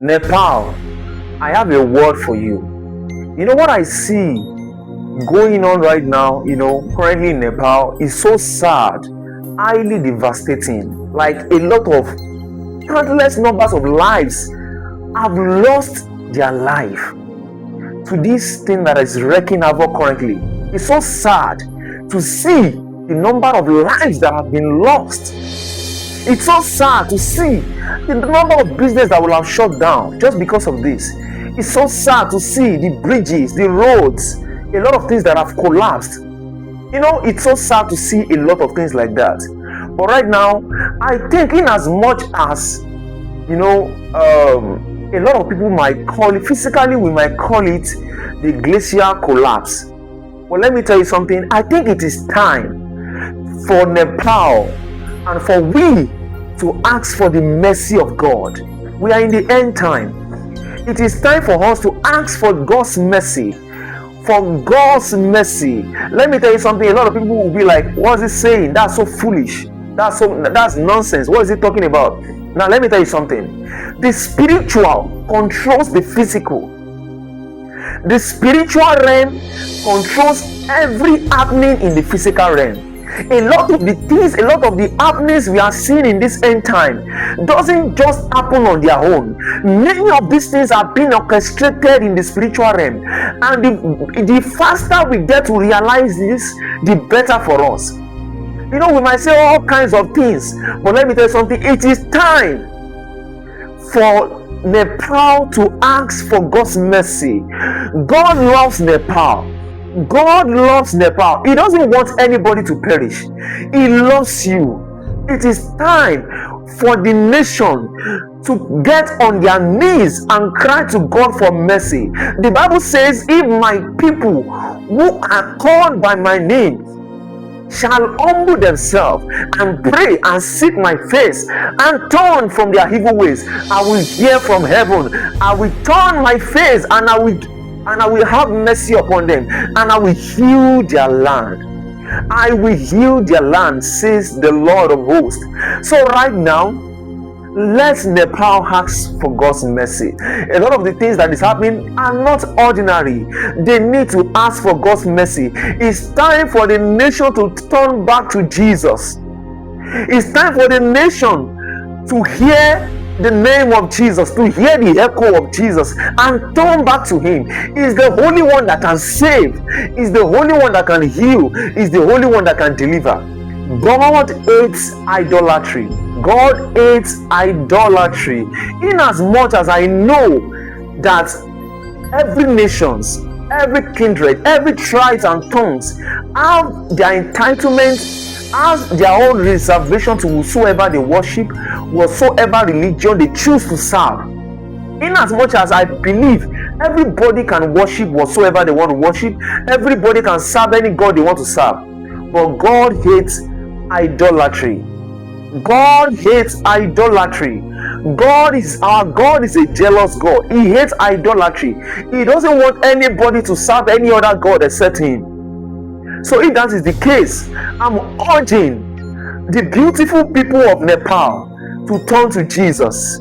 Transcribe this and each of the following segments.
Nepal, I have a word for you. You know what I see going on right now, currently in Nepal is so sad, highly devastating. Like a lot of countless numbers of lives have lost their life to this thing that is wreaking havoc currently. It's so sad to see the number of lives that have been lost. It's so sad to see the number of businesses that will have shut down just because of this. It's so sad to see the bridges, the roads, a lot of things that have collapsed. It's so sad to see a lot of things like that. But right now, I think in as much as, a lot of people might call it, physically we might call it the glacial collapse. But let me tell you something, I think it is time for Nepal and for we to ask for the mercy of God. We are in the end time. It is time for us to ask for God's mercy. For God's mercy. Let me tell you something, a lot of people will be like, what is he saying? That's so foolish. That's nonsense. What is he talking about? Now let me tell you something. The spiritual controls the physical. The spiritual realm controls every happening in the physical realm. A lot of the happenings we are seeing in this end time doesn't just happen on their own. Many of these things are being orchestrated in the spiritual realm, and the faster we get to realize this, the better for us. We might say all kinds of things, but let me tell you something, it is time for Nepal to ask for God's mercy. God loves Nepal. God loves Nepal. He doesn't want anybody to perish. He loves you. It is time for the nation to get on their knees and cry to God for mercy. The Bible says, if my people who are called by my name shall humble themselves and pray and seek my face and turn from their evil ways, I will hear from heaven. I will turn my face and I will have mercy upon them, and I will heal their land. I will heal their land, says the Lord of hosts. So right now, let Nepal ask for God's mercy. A lot of the things that is happening are not ordinary. They need to ask for God's mercy. It's time for the nation to turn back to Jesus. It's time for the nation to hear the name of Jesus, to hear the echo of Jesus and turn back to him. He's the only one that can save. He's the only one that can heal. He's the only one that can deliver. God hates idolatry. God hates idolatry. In as much as I know that every nations, every kindred, every tribes and tongues have their entitlement, has their own reservation to whosoever they worship, whatsoever religion they choose to serve. In as much as I believe everybody can worship whatsoever they want to worship, everybody can serve any God they want to serve, but God hates idolatry. God hates idolatry. Our God is a jealous God. He hates idolatry. He doesn't want anybody to serve any other God except him. So if that is the case, I'm urging the beautiful people of Nepal to turn to Jesus,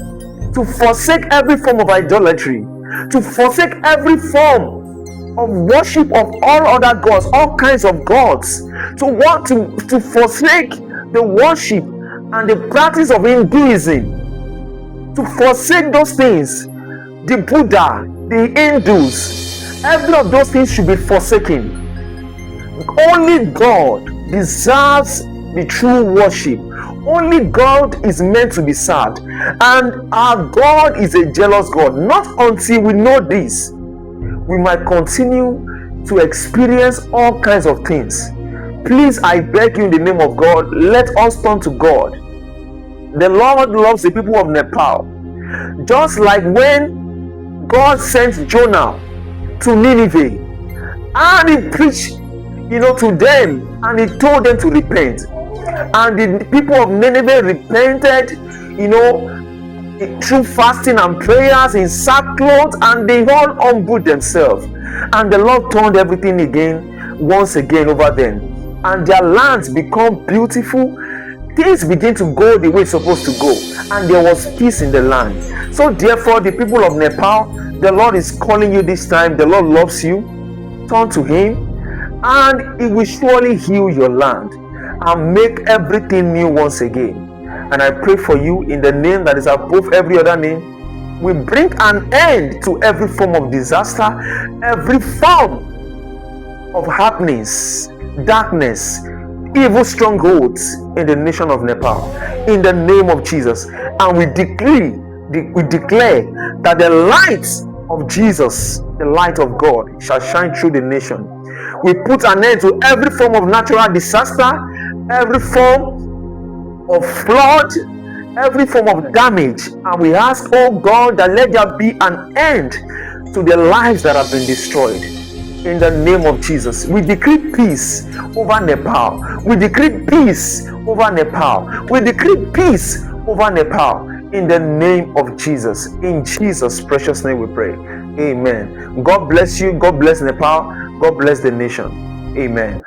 to forsake every form of idolatry, to forsake every form of worship of all other gods, all kinds of gods, to forsake the worship and the practice of Hinduism, to forsake those things, the Buddha, the Hindus, every of those things should be forsaken. Only God deserves the true worship. Only God is meant to be served, and our God is a jealous God. Not until we know this, we might continue to experience all kinds of things. Please, I beg you in the name of God, let us turn to God. The Lord loves the people of Nepal. Just like when God sent Jonah to Nineveh and he preached to them, and he told them to repent, and the people of Nineveh repented through fasting and prayers in sackcloth, and they all humbled themselves, and the Lord turned everything once again over them, and their lands become beautiful. Things begin to go the way it's supposed to go, and there was peace in the land. So therefore, the people of Nepal, the Lord is calling you this time. The Lord loves you. Turn to Him, and He will surely heal your land and make everything new once again. And I pray for you in the name that is above every other name. We bring an end to every form of disaster, every form of happenings, darkness, evil strongholds in the nation of Nepal, in the name of Jesus. And we declare that the light of Jesus, the light of God, shall shine through the nation. We put an end to every form of natural disaster, every form of flood, every form of damage, and we ask, oh God, that let there be an end to the lives that have been destroyed. In the name of Jesus, we decree peace over Nepal. We decree peace over Nepal. We decree peace over Nepal. In the name of Jesus. In Jesus' precious name we pray. Amen. God bless you. God bless Nepal. God bless the nation. Amen.